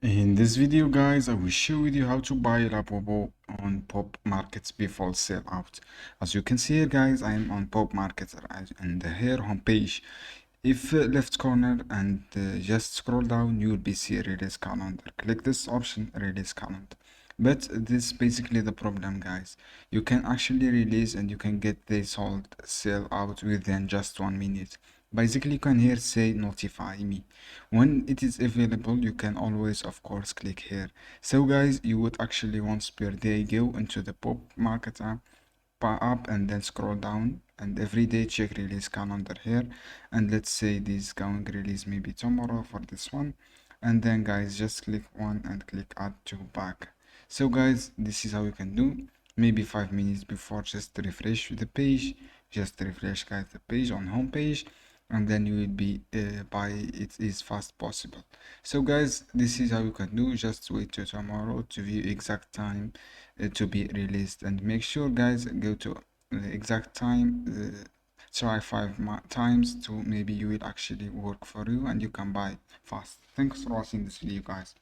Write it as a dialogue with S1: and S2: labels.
S1: In this video, guys, I will show you how to buy Labubu on Pop Markets before sale out. As you can see here, guys, I am on Pop Markets and here homepage. If left corner and just scroll down, you will be see release calendar. Click this option, release calendar. But this is basically the problem, guys. You can actually release and you can get the sold sale out within just 1 minute. Basically, you can here say notify me when it is available. You can always of course click here. So guys, you would actually once per day go into the Pop Market app and then scroll down and every day check release calendar here, and let's say this going release maybe tomorrow for this one, and then guys just click one and click add to back. So guys, this is how you can do. Maybe 5 minutes before, just refresh the page, just refresh guys the page on home page, and then you will be by it is fast possible. So guys, this is how you can do. Just wait till tomorrow to view exact time to be released, and make sure guys go to the exact time, try 5 times to maybe you will actually work for you and you can buy fast. Thanks for watching this video, guys.